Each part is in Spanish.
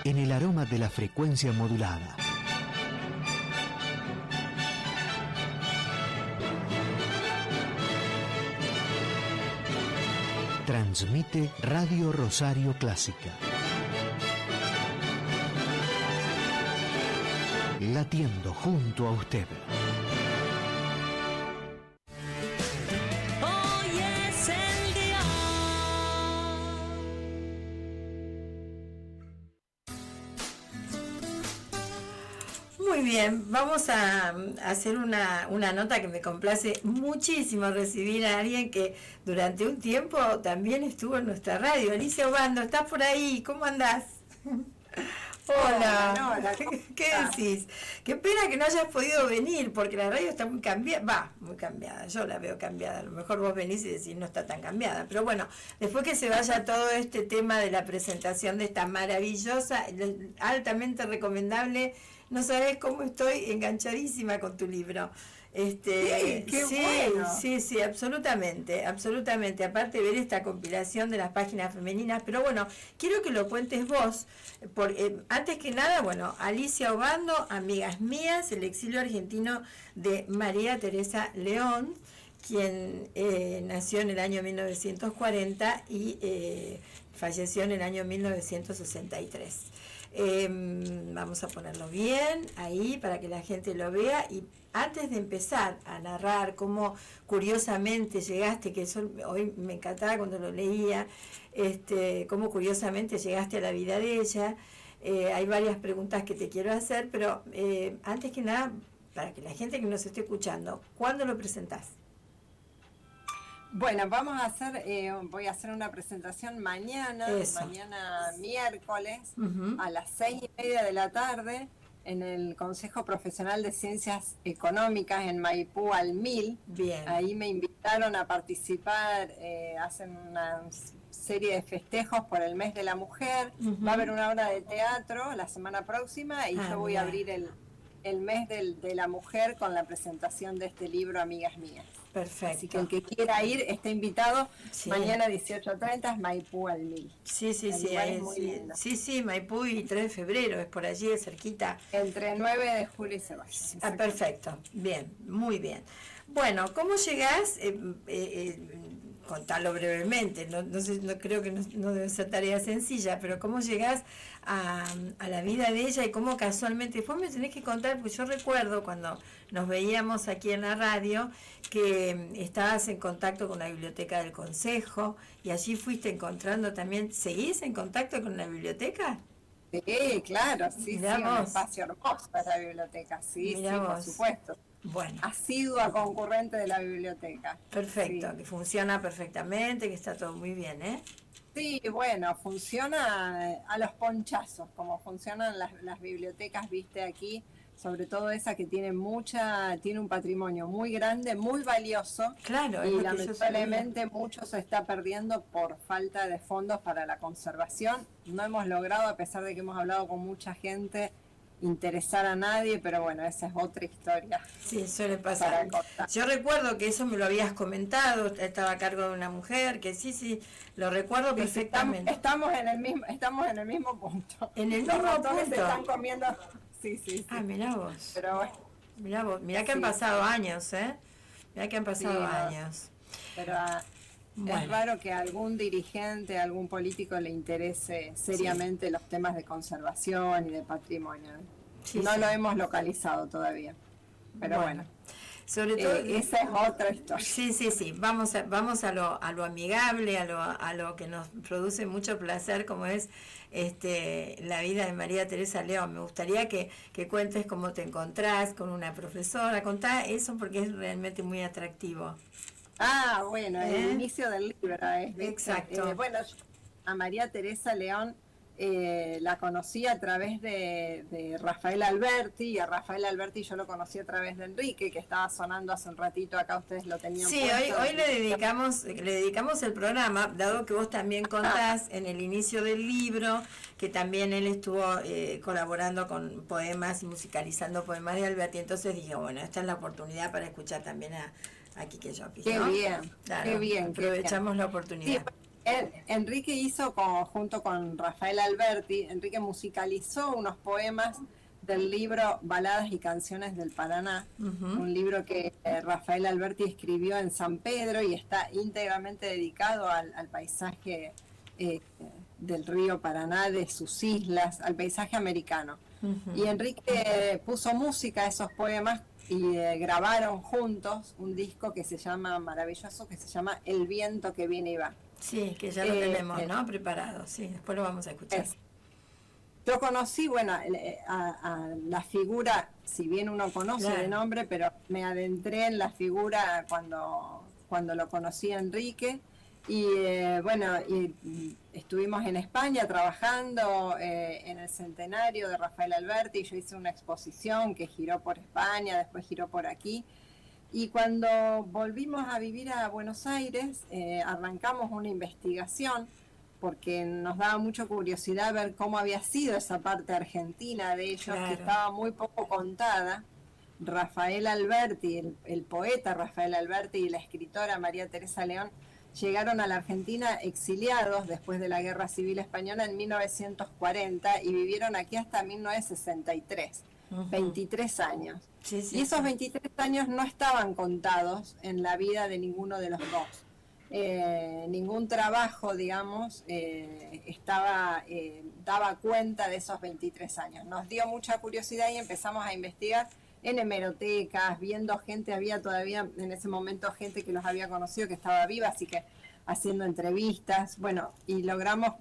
en el aroma de la frecuencia modulada. Transmite Radio Rosario Clásica. Latiendo junto a usted. Hoy es el día. Muy bien, vamos a hacer una nota que me complace muchísimo recibir a alguien que durante un tiempo también estuvo en nuestra radio. Alicia Obando, ¿estás por ahí? ¿Cómo andás? Hola, Hola, ¿qué decís? Qué pena que no hayas podido venir, porque la radio está muy cambiada, muy cambiada, yo la veo cambiada, a lo mejor vos venís y decís no está tan cambiada, pero bueno, después que se vaya todo este tema de la presentación de esta maravillosa, altamente recomendable, no sabés cómo estoy enganchadísima con tu libro. Qué sí, bueno. sí, absolutamente, aparte ver esta compilación de las páginas femeninas, pero bueno, quiero que lo cuentes vos, antes que nada, bueno, Alicia Obando, Amigas Mías, el exilio argentino de María Teresa León, quien nació en el año 1940 y falleció en el año 1963. Vamos a ponerlo bien ahí para que la gente lo vea, y antes de empezar a narrar cómo curiosamente llegaste, que eso hoy me encantaba cuando lo leía, cómo curiosamente llegaste a la vida de ella, hay varias preguntas que te quiero hacer, pero antes que nada, para que la gente que nos esté escuchando, ¿cuándo lo presentás? Bueno, voy a hacer una presentación mañana miércoles, a las 6:30 de la tarde, en el Consejo Profesional de Ciencias Económicas en Maipú al 1000. Bien. Ahí me invitaron a participar, hacen una serie de festejos por el mes de la mujer. Va a haber una obra de teatro la semana próxima y yo voy a abrir el mes de la mujer con la presentación de este libro, Amigas Mías. Perfecto. Así que el que quiera ir está invitado. Sí. Mañana 18:30 es Maipú al 1000. Sí, Maipú y 3 de febrero, es por allí, es cerquita. Entre 9 de julio y Ceballos. Perfecto, bien, muy bien. Bueno, ¿cómo llegás? Contalo brevemente, no creo que no debe ser tarea sencilla, pero ¿cómo llegás a la vida de ella y cómo casualmente? Después me tenés que contar, porque yo recuerdo cuando nos veíamos aquí en la radio que estabas en contacto con la biblioteca del Consejo y allí fuiste encontrando también. ¿Seguís en contacto con la biblioteca? Sí, claro, sí, Mirá un vos. espacio hermoso para la biblioteca, sí, Mirá por vos. supuesto. Bueno, Asidua concurrente de la biblioteca. perfecto, Sí. que funciona perfectamente, que está todo muy bien, ¿eh? Sí, bueno, funciona a los ponchazos, como funcionan las bibliotecas, viste, aquí, sobre todo esa que tiene un patrimonio muy grande, muy valioso, Claro, es y lo que yo lamentablemente mucho se está perdiendo por falta de fondos para la conservación. No hemos logrado, a pesar de que hemos hablado con mucha gente, interesar a nadie, pero bueno, esa es otra historia. Sí, suele pasar. Yo recuerdo que eso me lo habías comentado, estaba a cargo de una mujer, que sí, lo recuerdo perfectamente. Estamos en el mismo punto. En el Los mismo ratones punto. se están comiendo. Sí. Ah, mirá vos. Pero bueno, Mirá que han Sí. pasado años, ¿eh? Mirá que han pasado Sí, años. pero Bueno. es raro que a algún dirigente, a algún político le interese seriamente los temas de conservación y de patrimonio. Sí, No sí. lo hemos localizado todavía. Pero bueno. Sobre todo, Esa es otra historia. Sí. Vamos a lo amigable, a lo que nos produce mucho placer, como es la vida de María Teresa León. Me gustaría que cuentes cómo te encontrás con una profesora. Contá eso porque es realmente muy atractivo. Ah, bueno, el inicio del libro es. Exacto. Bueno, yo a María Teresa León la conocí a través de Rafael Alberti, y a Rafael Alberti yo lo conocí a través de Enrique, que estaba sonando hace un ratito acá, ustedes lo tenían Sí, puesto. hoy le dedicamos el programa, dado que vos también contás en el inicio del libro, que también él estuvo colaborando con poemas y musicalizando poemas de Alberti, entonces dije, bueno, esta es la oportunidad para escuchar también a Quique Llopis, Qué ¿no? bien, Claro, qué bien. aprovechamos la oportunidad. Sí, Enrique hizo, junto con Rafael Alberti, Enrique musicalizó unos poemas del libro Baladas y Canciones del Paraná, un libro que Rafael Alberti escribió en San Pedro y está íntegramente dedicado al paisaje del río Paraná, de sus islas, al paisaje americano. Y Enrique puso música a esos poemas y grabaron juntos un disco que se llama, maravilloso, que se llama El viento que viene y va. Sí, que ya lo tenemos, ¿no? Preparado, sí, después lo vamos a escuchar. Yo conocí, bueno, a la figura, si bien uno conoce de nombre, pero me adentré en la figura cuando lo conocí a Enrique. Y y estuvimos en España trabajando en el centenario de Rafael Alberti. Yo hice una exposición que giró por España, después giró por aquí. Y cuando volvimos a vivir a Buenos Aires, arrancamos una investigación porque nos daba mucha curiosidad ver cómo había sido esa parte argentina de ellos, que estaba muy poco contada. Rafael Alberti, el poeta Rafael Alberti y la escritora María Teresa León llegaron a la Argentina exiliados después de la Guerra Civil Española en 1940 y vivieron aquí hasta 1963, 23 años. Y esos 23 años no estaban contados en la vida de ninguno de los dos. Ningún trabajo, digamos, daba cuenta de esos 23 años. Nos dio mucha curiosidad y empezamos a investigar en hemerotecas, viendo gente, había todavía en ese momento gente que los había conocido que estaba viva, así que haciendo entrevistas, bueno, y logramos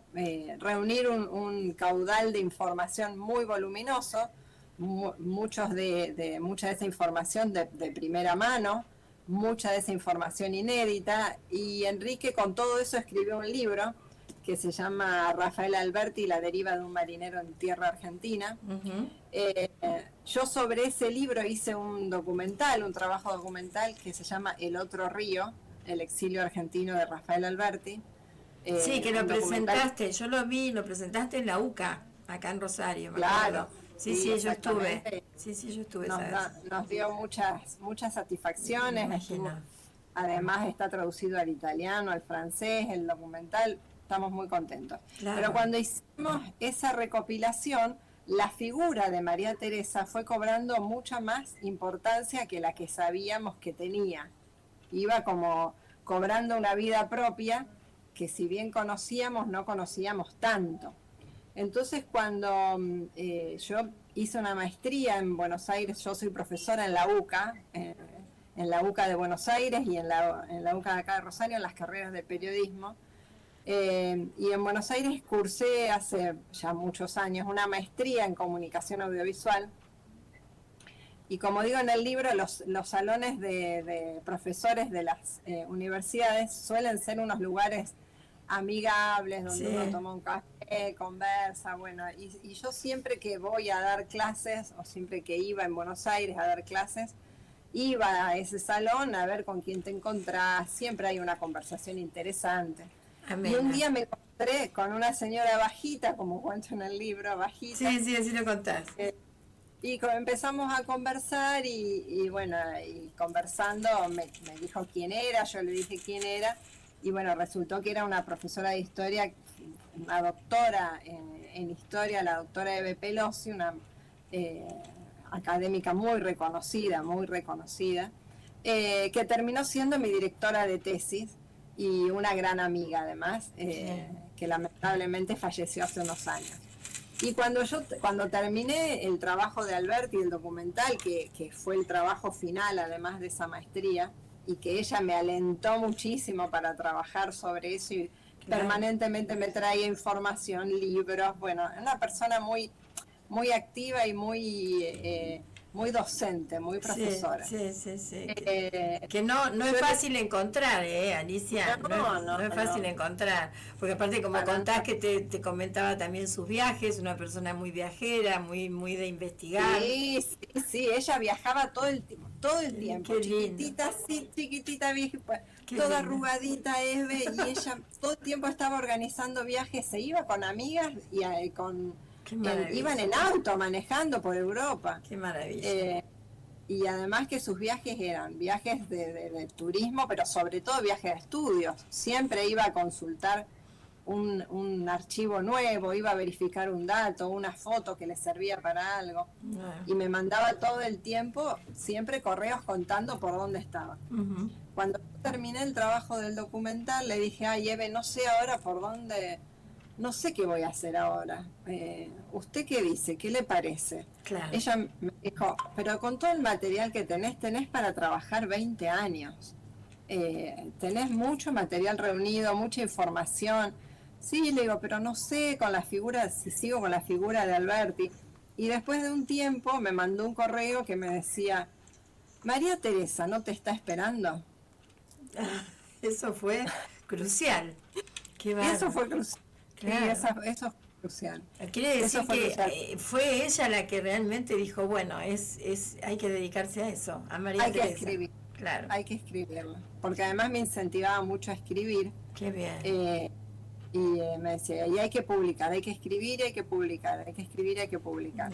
reunir un caudal de información muy voluminoso, mucha de esa información de primera mano, mucha de esa información inédita, y Enrique con todo eso escribió un libro que se llama Rafael Alberti, la deriva de un marinero en tierra argentina. Yo sobre ese libro hice un trabajo documental que se llama El otro río, el exilio argentino de Rafael Alberti. Sí, que lo presentaste, yo lo vi, lo presentaste en la UCA, acá en Rosario. Claro. Sí, yo estuve. Sí, yo estuve. Nos dio muchas satisfacciones. Además está traducido al italiano, al francés, el documental. Estamos muy contentos. Pero cuando hicimos esa recopilación, la figura de María Teresa fue cobrando mucha más importancia que la que sabíamos que tenía. Iba como cobrando una vida propia que si bien conocíamos, no conocíamos tanto. Entonces cuando yo hice una maestría en Buenos Aires, yo soy profesora en la UCA, en la UCA de Buenos Aires y en la UCA de acá de Rosario, en las carreras de periodismo. Y en Buenos Aires cursé hace ya muchos años una maestría en comunicación audiovisual. Y como digo en el libro, los salones de profesores de las universidades suelen ser unos lugares amigables, donde uno toma un café, conversa, bueno, y yo siempre que voy a dar clases, o siempre que iba en Buenos Aires a dar clases, iba a ese salón a ver con quién te encontrás, siempre hay una conversación interesante. Amén. Y un día me encontré con una señora bajita, como cuento en el libro, bajita. Sí, así lo contás. Y empezamos a conversar y bueno, y conversando me dijo quién era, yo le dije quién era, y bueno, resultó que era una profesora de historia, una doctora en historia, la doctora Eve Pelosi, una académica muy reconocida, que terminó siendo mi directora de tesis y una gran amiga además, que lamentablemente falleció hace unos años. Y cuando terminé el trabajo de Alberti, el documental, que fue el trabajo final además de esa maestría, y que ella me alentó muchísimo para trabajar sobre eso y permanentemente me traía información, libros, bueno, una persona muy activa y muy docente, muy profesora. Sí. Que no es fácil encontrar, Alicia, no es fácil encontrar, porque aparte como contás que te comentaba también sus viajes, una persona muy viajera, muy de investigar. Sí, ella viajaba todo el tiempo, chiquitita, vieja, toda arrugadita, Eve, y ella todo el tiempo estaba organizando viajes, se iba con amigas y iban en auto manejando por Europa. Qué maravilla. y además que sus viajes eran viajes de turismo, pero sobre todo viajes de estudios. Siempre iba a consultar un archivo nuevo, iba a verificar un dato, una foto que le servía para algo. Y me mandaba todo el tiempo, siempre correos contando por dónde estaba. Cuando terminé el trabajo del documental, le dije, ay, Eve, no sé ahora por dónde, no sé qué voy a hacer ahora. ¿Usted qué dice? ¿Qué le parece? Claro. Ella me dijo, pero con todo el material que tenés para trabajar 20 años. Tenés mucho material reunido, mucha información. Sí, le digo, pero no sé con la figura, si sigo con la figura de Alberti. Y después de un tiempo me mandó un correo que me decía, María Teresa, ¿no te está esperando? Eso fue crucial. Qué Eso fue crucial. Claro. Sí, eso fue crucial. Quiere decir que fue ella la que realmente dijo, bueno, hay que dedicarse a eso, a María Teresa. Hay que escribir. Claro. Hay que escribirlo. Porque además me incentivaba mucho a escribir. Qué bien. Y me decía, y hay que publicar, hay que escribir, hay que publicar, hay que escribir, hay que publicar.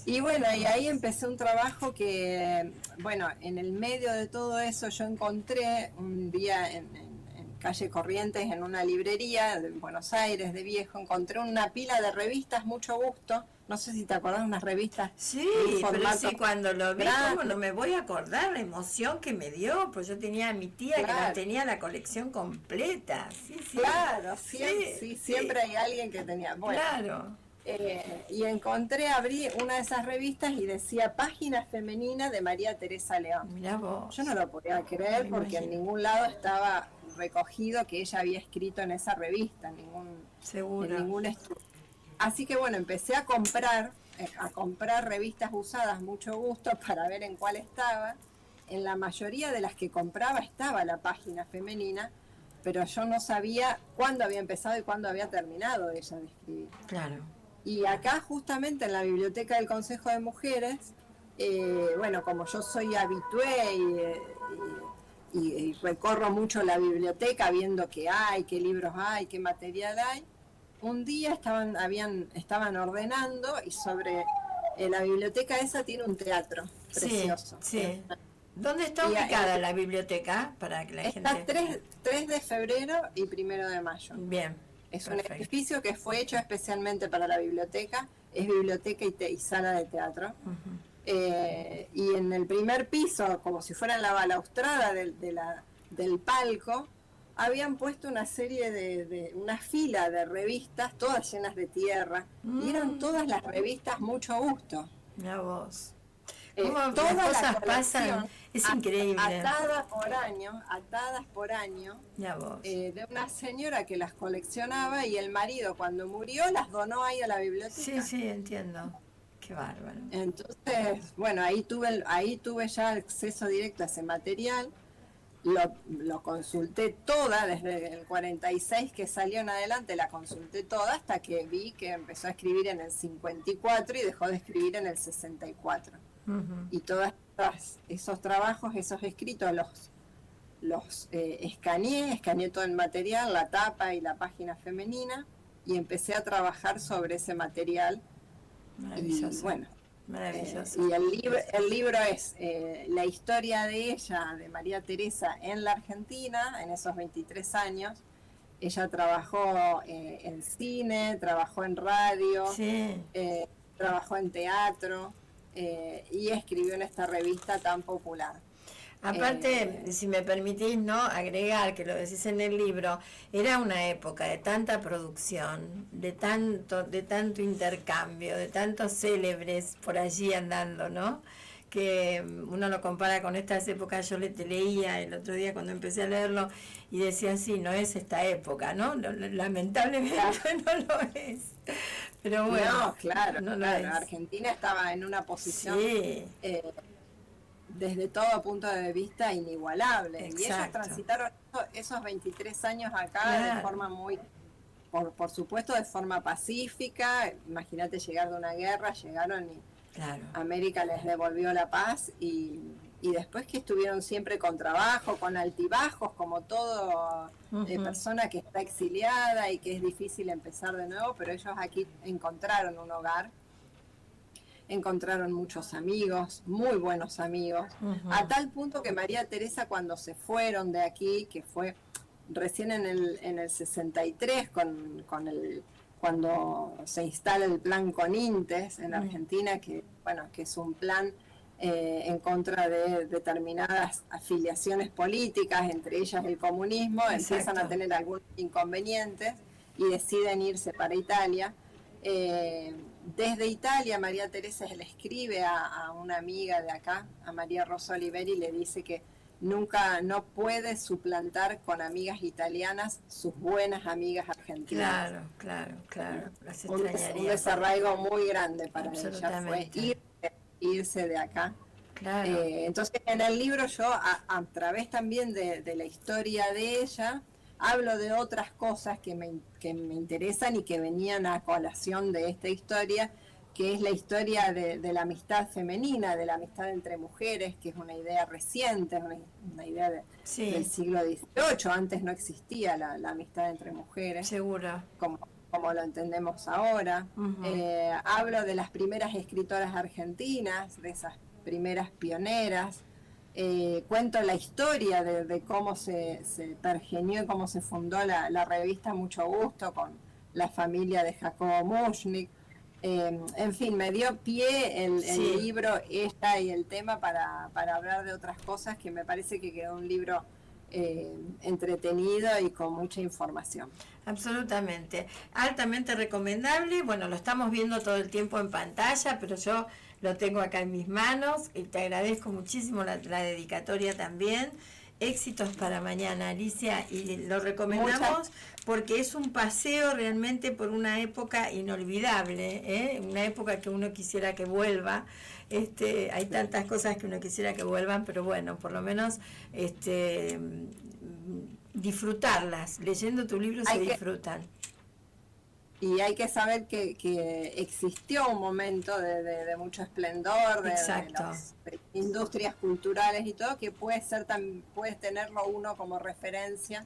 Y bueno, y ahí empecé un trabajo que, bueno, en el medio de todo eso yo encontré un día en calle Corrientes, en una librería de Buenos Aires, de viejo, encontré una pila de revistas, Mucho Gusto, no sé si te acordás, unas revistas. Sí, pero sí, cuando lo vi, ¿cómo no me voy a acordar la emoción que me dio? Pues yo tenía a mi tía que la tenía la colección completa. Sí, sí. Claro, siempre hay alguien que tenía. Bueno, claro. Y abrí una de esas revistas y decía Página Femenina de María Teresa León. Mirá vos. Yo no lo podía creer porque en ningún lado estaba recogido que ella había escrito en esa revista, en ningún estudio. Así que bueno, empecé a comprar revistas usadas, Mucho Gusto, para ver en cuál estaba. En la mayoría de las que compraba estaba la Página Femenina, pero yo no sabía cuándo había empezado y cuándo había terminado ella de escribir. Claro. Y acá justamente en la biblioteca del Consejo de Mujeres, bueno, como yo soy habitué y recorro mucho la biblioteca viendo qué hay, qué libros hay, qué material hay, un día estaban ordenando y sobre la biblioteca esa tiene un teatro precioso. Sí. ¿Dónde está ubicada la biblioteca? Para que la gente... Está 3 de febrero y 1 de mayo. Bien. Es un edificio que fue hecho especialmente para la biblioteca, es biblioteca y sala de teatro. Y en el primer piso, como si fuera la balaustrada del palco, habían puesto una serie una fila de revistas, todas llenas de tierra, y eran todas las revistas Mucho Gusto. Mirá vos. Todas las cosas pasan, es increíble. Atadas por año, vos. De una señora que las coleccionaba y el marido cuando murió las donó ahí a la biblioteca. Sí, entiendo. Qué bárbaro. Entonces, bueno, ahí tuve ya acceso directo a ese material. Lo consulté toda, desde el 46 que salió en adelante, la consulté toda hasta que vi que empezó a escribir en el 54 y dejó de escribir en el 64. Y todos esos trabajos, esos escritos, los escaneé todo el material, la tapa y la página femenina, y empecé a trabajar sobre ese material. Maravilloso. Y bueno, maravilloso. Y el libro es la historia de ella, de María Teresa, en la Argentina, en esos 23 años. Ella trabajó en cine, trabajó en radio, trabajó en teatro, y escribió en esta revista tan popular. Aparte, si me permitís, ¿no?, agregar, que lo decís en el libro, era una época de tanta producción, de tanto intercambio, de tantos célebres por allí andando, ¿no?, que uno lo compara con estas épocas. Yo te leía el otro día cuando empecé a leerlo y decía, sí, no es esta época, ¿no? Lamentablemente no lo es. Pero bueno. No, claro. Argentina estaba en una posición... desde todo punto de vista inigualable. Exacto. Y ellos transitaron esos 23 años acá de forma muy, por supuesto, de forma pacífica. Imagínate llegar de una guerra, llegaron y América les devolvió la paz, y después que estuvieron siempre con trabajo, con altibajos, como todo persona que está exiliada y que es difícil empezar de nuevo, pero ellos aquí encontraron un hogar. encontraron muchos amigos, muy buenos amigos, a tal punto que María Teresa cuando se fueron de aquí, que fue recién en el 63, cuando se instala el plan Conintes en Argentina, que es un plan en contra de determinadas afiliaciones políticas, entre ellas el comunismo. Exacto. Empiezan a tener algunos inconvenientes y deciden irse para Italia. Desde Italia, María Teresa le escribe a una amiga de acá, a María Rosa Oliveri, y le dice que no puede suplantar con amigas italianas sus buenas amigas argentinas. Claro. Las un desarraigo muy grande para ella fue irse de acá. Claro. Entonces en el libro yo, a través también de la historia de ella, hablo de otras cosas que me interesan y que venían a colación de esta historia, que es la historia de la amistad femenina, de la amistad entre mujeres, que es una idea reciente, una idea del siglo XVIII. Antes no existía la amistad entre mujeres. Seguro. Como lo entendemos ahora. Hablo de las primeras escritoras argentinas, de esas primeras pioneras. Cuento la historia de cómo se pergenió y cómo se fundó la revista Mucho Gusto con la familia de Jacobo Mushnik. En fin, me dio pie el libro, ella y el tema para hablar de otras cosas, que me parece que quedó un libro entretenido y con mucha información. Absolutamente, altamente recomendable. Bueno, lo estamos viendo todo el tiempo en pantalla, pero yo lo tengo acá en mis manos y te agradezco muchísimo la dedicatoria también. Éxitos para mañana, Alicia, y lo recomendamos porque es un paseo realmente por una época inolvidable, una época que uno quisiera que vuelva. Hay tantas cosas que uno quisiera que vuelvan, pero bueno, por lo menos disfrutarlas. Leyendo tu libro se disfrutan. Y hay que saber que existió un momento de mucho esplendor, de las industrias culturales y todo, que puedes tenerlo uno como referencia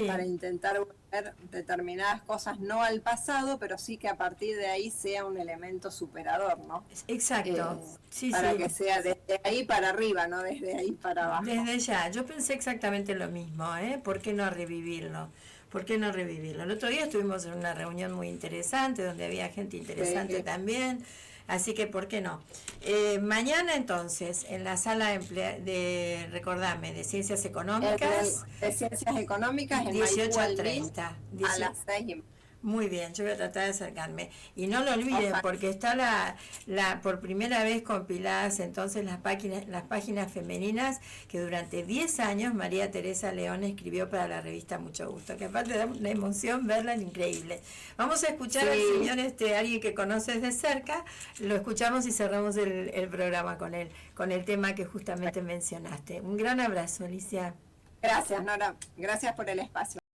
para intentar ver determinadas cosas, no al pasado, pero sí que a partir de ahí sea un elemento superador, ¿no? Exacto. Para que sea desde ahí para arriba, no desde ahí para abajo. Desde ya. Yo pensé exactamente lo mismo, ¿Por qué no revivirlo? ¿Por qué no revivirlo? El otro día estuvimos en una reunión muy interesante, donde había gente interesante también, así que ¿por qué no? Mañana entonces, en la sala de Ciencias Económicas. De Ciencias Económicas, en 18:30. A las 6:30. Muy bien, yo voy a tratar de acercarme. Y no lo olviden, porque está por primera vez compiladas entonces las páginas femeninas que durante 10 años María Teresa León escribió para la revista Mucho Gusto, que aparte da una emoción verla increíble. Vamos a escuchar al señor, alguien que conoces de cerca, lo escuchamos y cerramos el programa con el tema que justamente mencionaste. Un gran abrazo, Alicia. Gracias, Nora. Gracias por el espacio.